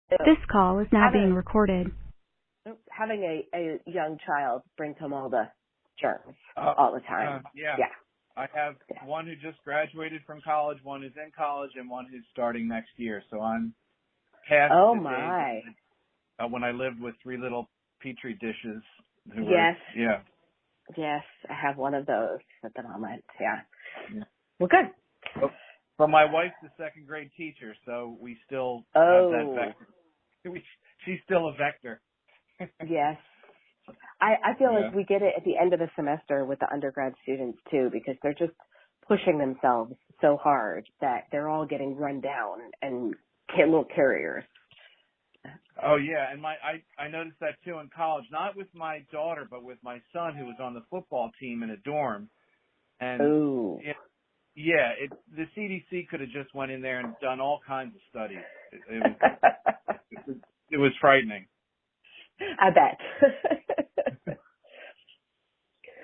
This call is now being having recorded. having a young child brings home all the germs all the time. Yeah. Yeah. I have one who just graduated from college, one who's in college, and one who's starting next year. So I'm past the days when I lived with three little petri dishes. Yes, I have one of those at the moment. Yeah. Well, good. But my wife's a second grade teacher, so we still have that vector. She's still a vector. Yes. I feel like we get it at the end of the semester with the undergrad students too, because they're just pushing themselves so hard that they're all getting run down and little carriers. Oh yeah, and I noticed that too in college, not with my daughter, but with my son who was on the football team in a dorm. And the CDC could have just went in there and done all kinds of studies. It was frightening. I bet.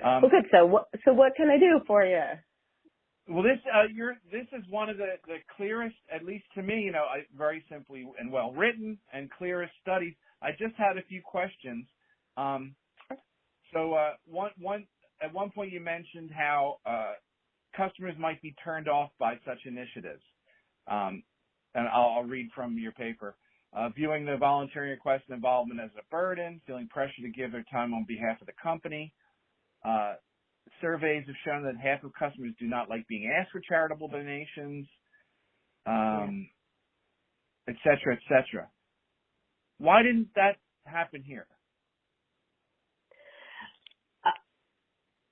Well, good. So what can I do for you? Well, this is one of the clearest, at least to me, very simply and well written and clearest studies. I just had a few questions. So at one point you mentioned how customers might be turned off by such initiatives, and I'll read from your paper. Viewing the volunteering request and involvement as a burden, feeling pressure to give their time on behalf of the company. Surveys have shown that half of customers do not like being asked for charitable donations, et cetera, et cetera. Why didn't that happen here?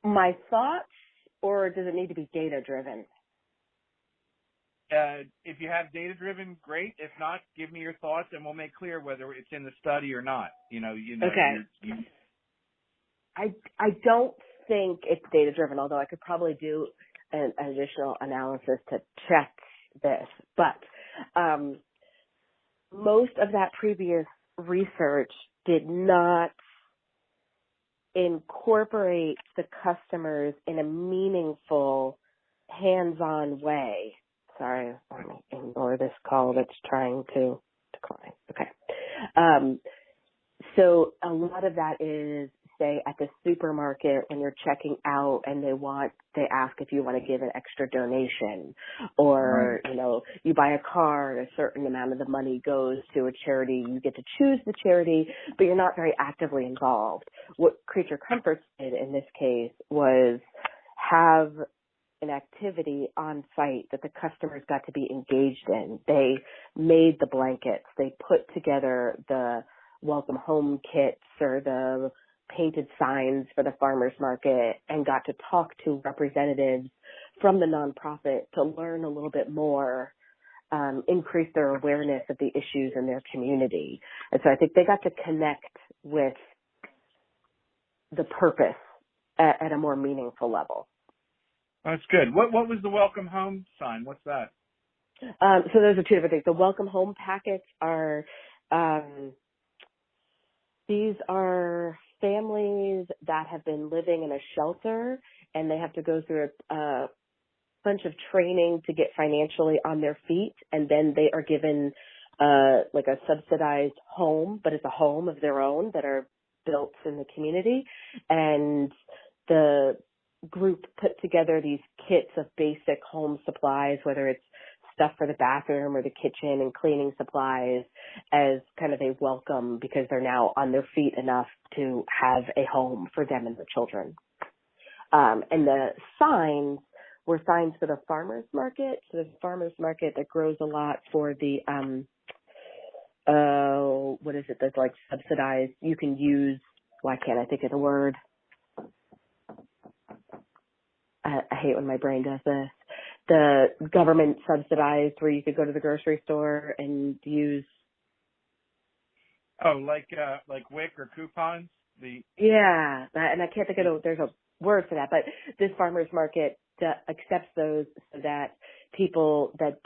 My thoughts, or does it need to be data-driven? If you have data-driven, great. If not, give me your thoughts, and we'll make clear whether it's in the study or not. Okay. I don't think it's data-driven, although I could probably do an additional analysis to check this. But most of that previous research did not incorporate the customers in a meaningful, hands-on way. Sorry, let me ignore this call that's trying to decline. Okay. So a lot of that is, say, at the supermarket when you're checking out and they ask if you want to give an extra donation, or, you buy a car and a certain amount of the money goes to a charity. You get to choose the charity, but you're not very actively involved. What Creature Comforts did in this case was have an activity on site that the customers got to be engaged in. They made the blankets. They put together the welcome home kits or the painted signs for the farmers market, and got to talk to representatives from the nonprofit to learn a little bit more, increase their awareness of the issues in their community. And so I think they got to connect with the purpose at a more meaningful level. That's good. What was the welcome home sign? What's that? So those are two different things. The welcome home packets are, these are families that have been living in a shelter, and they have to go through a bunch of training to get financially on their feet, and then they are given like a subsidized home, but it's a home of their own that are built in the community. And the group put together these kits of basic home supplies, whether it's stuff for the bathroom or the kitchen and cleaning supplies, as kind of a welcome, because they're now on their feet enough to have a home for them and their children. And the signs were signs for the farmers market. So the farmers market that grows a lot for the, what is it that's like subsidized? You can use, why can't I think of the word? I hate when my brain does this. The government subsidized, where you could go to the grocery store and use. Oh, like WIC or coupons? Yeah, and I can't think of there's a word for that, but this farmers market accepts those so that people that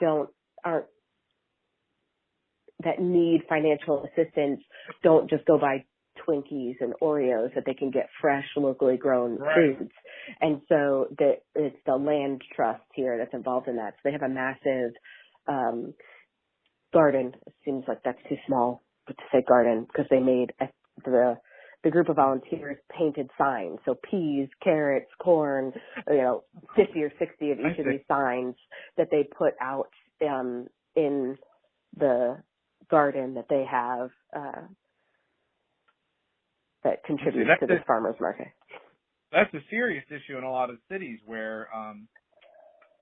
that need financial assistance don't just go buy Twinkies and Oreos, that they can get fresh, locally grown foods. And so it's the land trust here that's involved in that. So they have a massive garden. It seems like that's too small to say garden because they made the group of volunteers painted signs. So peas, carrots, corn, 50 or 60 of each of these signs that they put out in the garden that they have that contributes to this farmer's market. That's a serious issue in a lot of cities where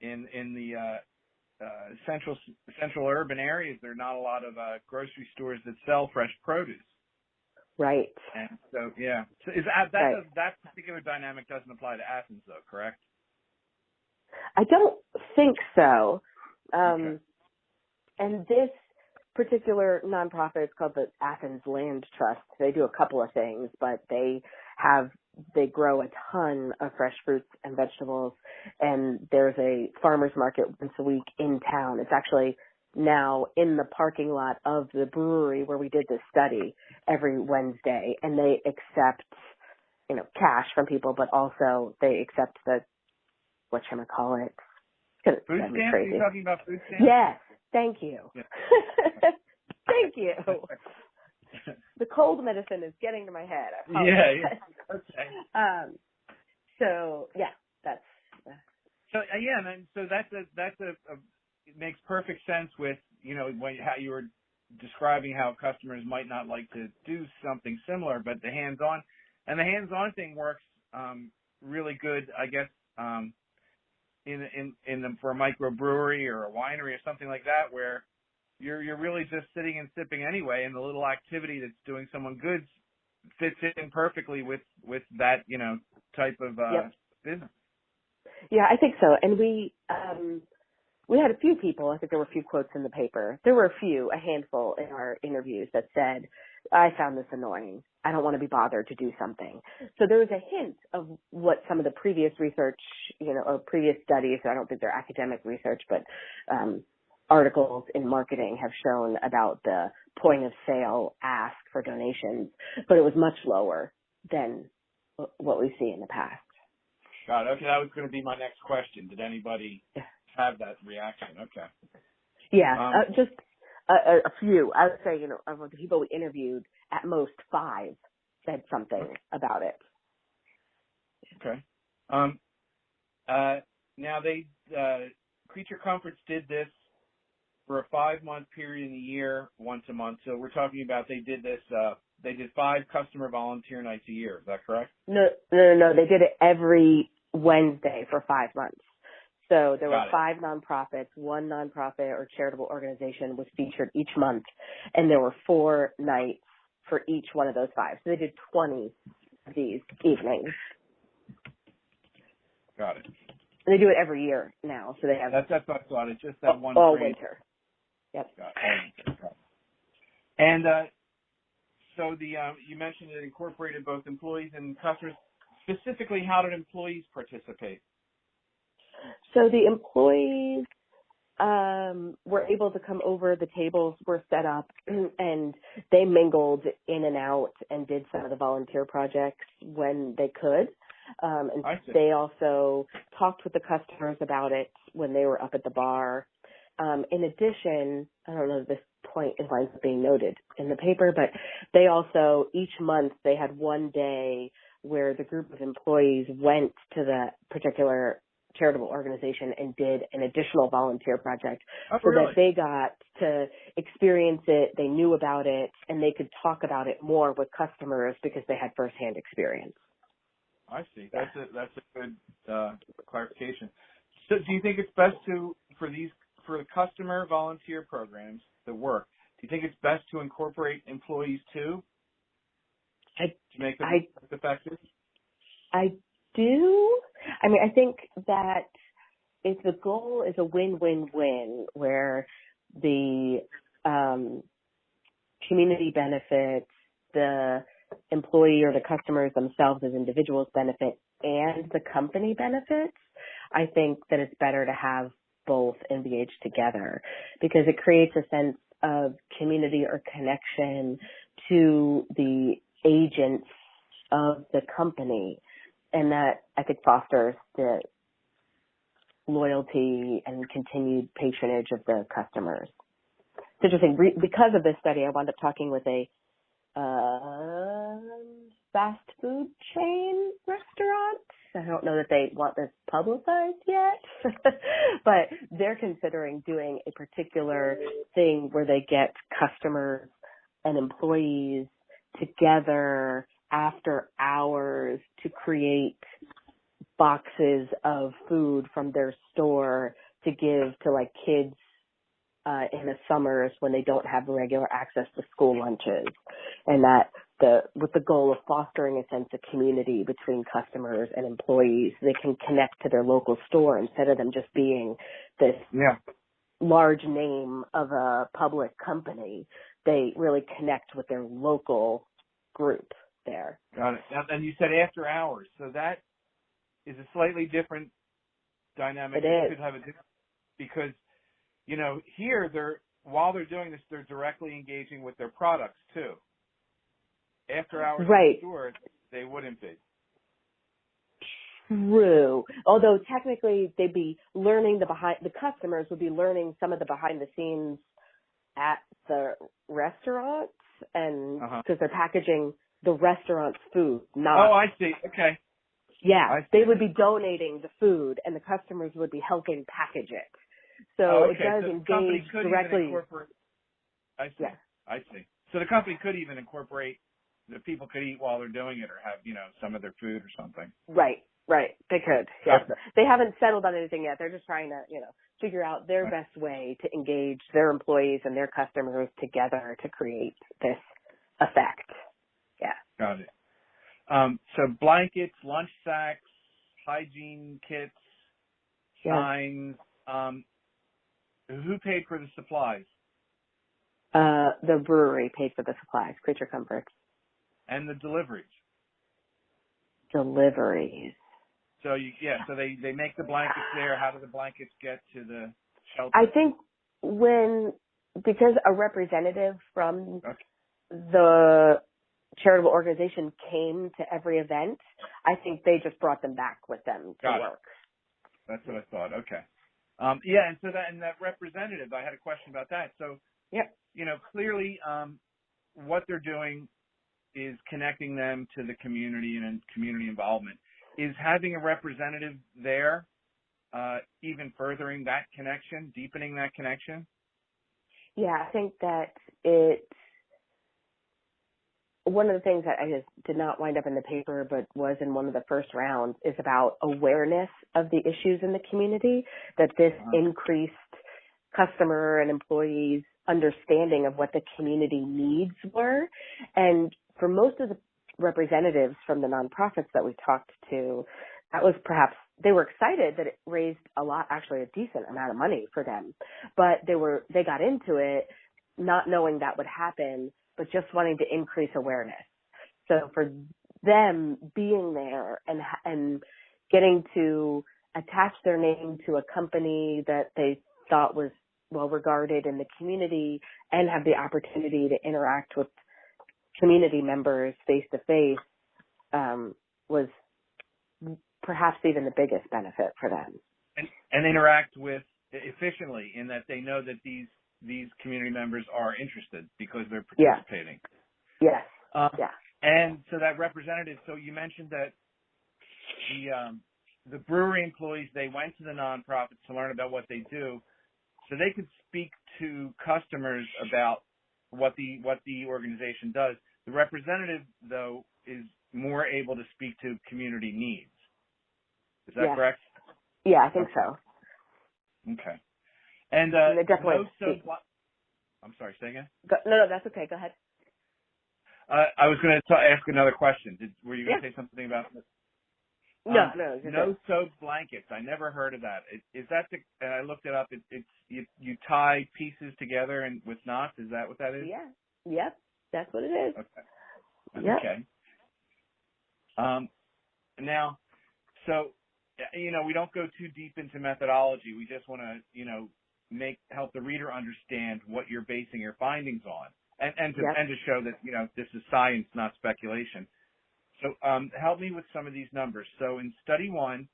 in the central urban areas, there are not a lot of grocery stores that sell fresh produce. Right. And so, yeah. So that particular dynamic doesn't apply to Athens, though, correct? I don't think so. Okay. And this particular nonprofit is called the Athens Land Trust. They do a couple of things, but they grow a ton of fresh fruits and vegetables, and there's a farmer's market once a week in town. It's actually now in the parking lot of the brewery where we did this study every Wednesday, and they accept, cash from people, but also they accept the, whatchamacallit. Food stamps? Are you talking about food stamps? Yes. Thank you. Yeah. Thank you. The cold medicine is getting to my head. Yeah. Okay. So yeah, that's. So that's it makes perfect sense with how you were describing how customers might not like to do something similar, but the hands-on thing works really good, I guess. For a microbrewery or a winery or something like that, where you're really just sitting and sipping anyway, and the little activity that's doing someone good fits in perfectly with that type of business. Yeah, I think so. And we had a few people. I think there were a few quotes in the paper. There were a handful in our interviews that said, "I found this annoying. I don't want to be bothered to do something." So there was a hint of what some of the previous research, or previous studies, I don't think they're academic research, but articles in marketing have shown about the point of sale ask for donations, but it was much lower than what we see in the past. Got it. Okay, that was going to be my next question. Did anybody have that reaction? Okay. Yeah, just a few. I would say, of the people we interviewed, at most 5 said something about it. Okay. Now Creature Comforts did this for a 5-month period in the year, once a month. So we're talking about they did this. They did 5 customer volunteer nights a year. Is that correct? No. They did it every Wednesday for 5 months. So there were 5 nonprofits. One nonprofit or charitable organization was featured each month, and there were 4 nights for each one of those 5. So they did 20 of these evenings. Got it. They do it every year now, so they have. That's what I thought. It's just that one. All winter. Yep. Got it. And so you mentioned it incorporated both employees and customers. Specifically, how did employees participate? So the employees were able to come over. The tables were set up, and they mingled in and out and did some of the volunteer projects when they could. And they also talked with the customers about it when they were up at the bar. In addition, I don't know if this point is being noted in the paper, but they also, each month, they had one day where the group of employees went to the particular charitable organization and did an additional volunteer project that they got to experience it, they knew about it, and they could talk about it more with customers because they had firsthand experience. I see. Yeah. That's a good clarification. So do you think it's best for the customer volunteer programs that work, do you think it's best to incorporate employees too to make them effective? I do. I mean, I think that if the goal is a win-win-win where the community benefits, the employee or the customers themselves as individuals benefit, and the company benefits, I think that it's better to have both engaged together because it creates a sense of community or connection to the agents of the company, and that I think fosters the loyalty and continued patronage of the customers. interesting. Because of this study, I wound up talking with a fast food chain restaurant. I don't know that they want this publicized yet, but they're considering doing a particular thing where they get customers and employees together after hours to create boxes of food from their store to give to like kids in the summers when they don't have regular access to school lunches, and that with the goal of fostering a sense of community between customers and employees, they can connect to their local store instead of them just being this large name of a public company. They really connect with their local group there. Got it. And you said after hours, so that is a slightly different dynamic. It is. Could have a different, because, you know, here while they're doing this, they're directly engaging with their products too. After hours right. in the store, they wouldn't be. True. Although technically they'd be learning the customers would be learning some of the behind the scenes at the restaurants, and because they're packaging the restaurant's food, not. Oh, I see. Okay. Yeah, they would be donating the food, and the customers would be helping package it. So it does engage directly. I see. Yeah. I see. So the company could even incorporate that people could eat while they're doing it, or have, you know, some of their food or something. Right. They could. Yeah. Okay. They haven't settled on anything yet. They're just trying to, you know, figure out their best way to engage their employees and their customers together to create this effect. Yeah. Got it. So blankets, lunch sacks, hygiene kits, signs. Who paid for the supplies? The brewery paid for the supplies, Creature Comforts. And the deliveries? Deliveries. So so they make the blankets there. How do the blankets get to the shelter? I think because a representative from the charitable organization came to every event, I think they just brought them back with them to work. That's what I thought. Okay. And so that representative, I had a question about that. So, you know, clearly, what they're doing is connecting them to the community and community involvement. Is having a representative there even furthering that connection, deepening that connection? Yeah, I think that one of the things that I just did not wind up in the paper, but was in one of the first rounds, is about awareness of the issues in the community, that this increased customer and employees' understanding of what the community needs were. And for most of the representatives from the nonprofits that we talked to, that was perhaps, they were excited that it raised actually a decent amount of money for them. But they got into it not knowing that would happen, but just wanting to increase awareness. So for them being there and getting to attach their name to a company that they thought was well regarded in the community and have the opportunity to interact with community members face to face was perhaps even the biggest benefit for them. And interact with efficiently, in that they know that these community members are interested because they're participating. Yes. And so that representative, so you mentioned that the brewery employees, they went to the nonprofits to learn about what they do, so they could speak to customers about what the organization does. The representative, though, is more able to speak to community needs. Is that correct? Yeah, I think so. Okay. And definitely. I'm sorry, say again? No, that's okay. Go ahead. I was going to ask another question. Were you going to say something about this? No. No soap blankets. I never heard of that. Is that and I looked it up. You tie pieces together and with knots. Is that what that is? Yeah. Yep. That's what it is. Okay. Yep. Okay. Now, so, you know, we don't go too deep into methodology. We just want to, you know, help the reader understand what you're basing your findings on, and to show that, you know, this is science, not speculation. So help me with some of these numbers. So in study 1,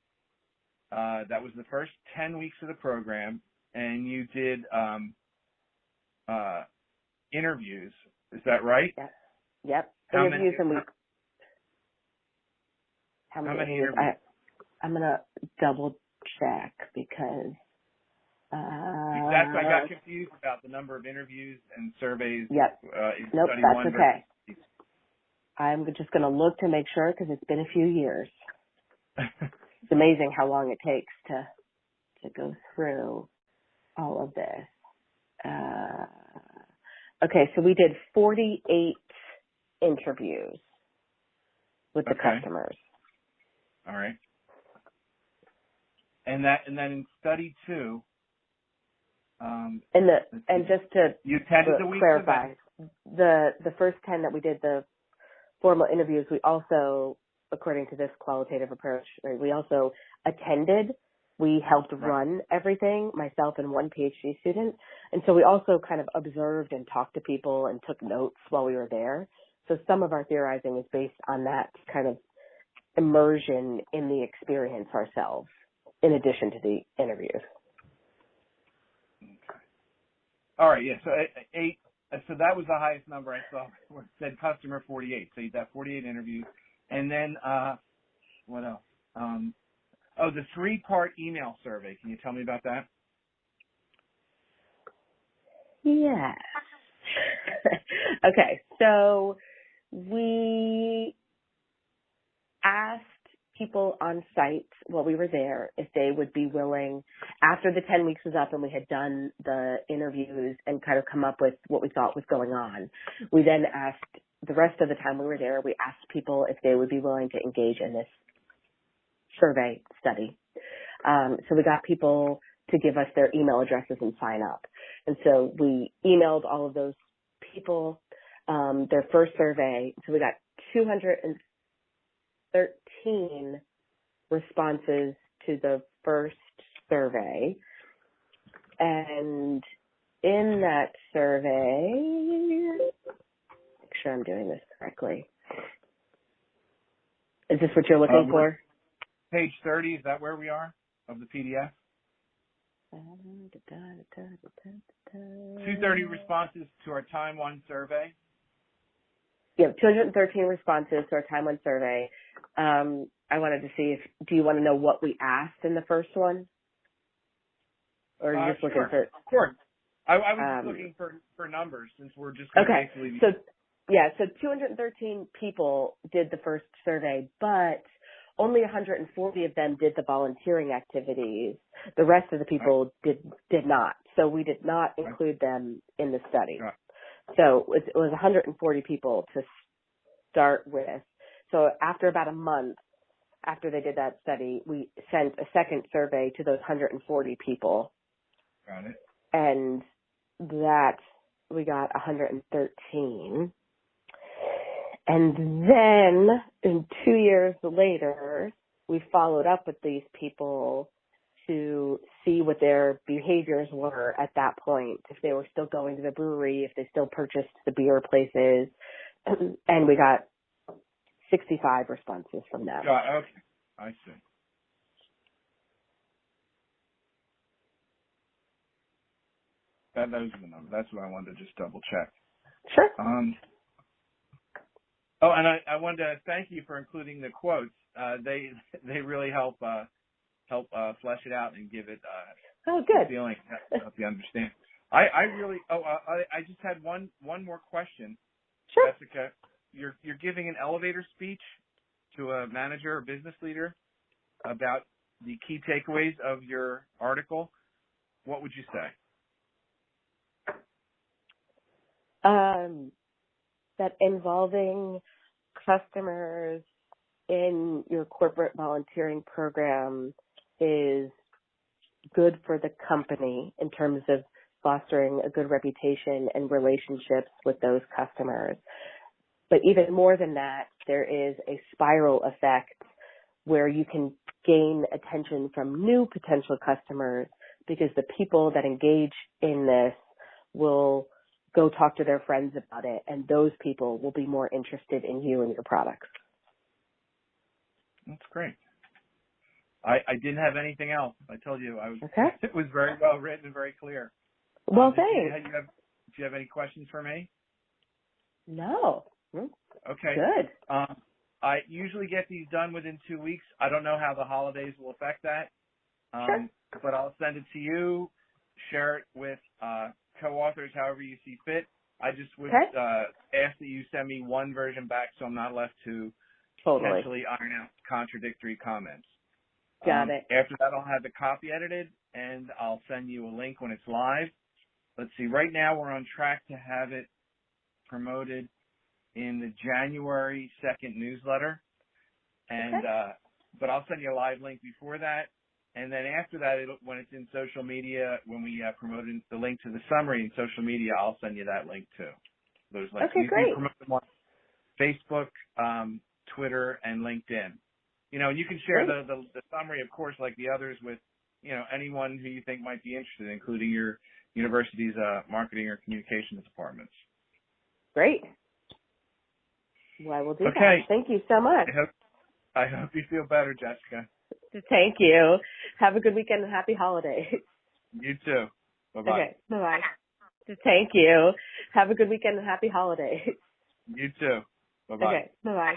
that was the first 10 weeks of the program, and you did interviews. Is that right? Yep. Yep. How Interviews many? How How many many interviews? interviews? I'm gonna double check because That's I got confused about the number of interviews and surveys. Yep. In Nope, study that's one okay. versus. I'm just gonna look to make sure because it's been a few years. It's amazing how long it takes to go through all of this. Okay, so we did 48 interviews with the customers. All right. And then in study two, and just to you attended the week's clarify, event. the first 10 that we did the formal interviews, we also, according to this qualitative approach, right, we also attended. We helped run everything, myself and one PhD student. And so we also kind of observed and talked to people and took notes while we were there. So some of our theorizing is based on that kind of immersion in the experience ourselves, in addition to the interviews. Okay. All right, yeah, so 8, so that was the highest number I saw. It said customer 48, so you got 48 interviews. And then, what else? The 3-part email survey. Can you tell me about that? Yes. Okay, so we asked people on site while we were there if they would be willing, after the 10 weeks was up and we had done the interviews and kind of come up with what we thought was going on, we then asked, the rest of the time we were there, we asked people if they would be willing to engage in this survey study. So we got people to give us their email addresses and sign up. And so we emailed all of those people their first survey. So we got 213 responses to the first survey. And in that survey, make sure I'm doing this correctly. Is this what you're looking for? Page 30, is that where we are of the PDF? 230 responses to our Time 1 survey. Yeah, 213 responses to our Time 1 survey. I wanted to see do you want to know what we asked in the first one? Or are you just looking for? Of course. I was just looking for numbers since we're just going to basically. So 213 people did the first survey, but only 140 of them did the volunteering activities. The rest of the people did not. So we did not include them in the study. Right. So it was 140 people to start with. So after about a month after they did that study, we sent a second survey to those 140 people. Got it. And that we got 113. And then 2 years later, we followed up with these people to see what their behaviors were at that point, if they were still going to the brewery, if they still purchased the beer places. And we got 65 responses from them. Okay. I see. Those are the numbers. That's what I wanted to just double check. Sure. And I wanted to thank you for including the quotes. They really help flesh it out and give it good feeling, help you understand. I just had one more question. Sure. Jessica, you're giving an elevator speech to a manager or business leader about the key takeaways of your article. What would you say? That involving customers in your corporate volunteering program is good for the company in terms of fostering a good reputation and relationships with those customers. But even more than that, there is a spiral effect where you can gain attention from new potential customers because the people that engage in this will go talk to their friends about it, and those people will be more interested in you and your products. That's great. I didn't have anything else. I told you it was very well written and very clear. Well, thanks. you have any questions for me? No. Okay. Good. I usually get these done within 2 weeks. I don't know how the holidays will affect that, Sure. but I'll send it to you, share it with co-authors however you see fit. I just would ask that you send me one version back so I'm not left to potentially iron out contradictory comments. Got it. After that, I'll have the copy edited, and I'll send you a link when it's live. Let's see. Right now, we're on track to have it promoted in the January 2nd newsletter, and but I'll send you a live link before that, and then after that, when it's in social media, when we promote the link to the summary in social media, I'll send you that link too. Those links. Okay, great. We promote them on Facebook, Twitter, and LinkedIn. And you can share the summary, of course, like the others, with anyone who you think might be interested, including your university's marketing or communications departments. Great. Well, I will do that. Okay. Thank you so much. I hope you feel better, Jessica. Thank you. Have a good weekend and happy holidays. You too. Bye-bye. Okay. Bye-bye. Thank you. Have a good weekend and happy holidays. You too. Bye-bye. Okay. Bye-bye.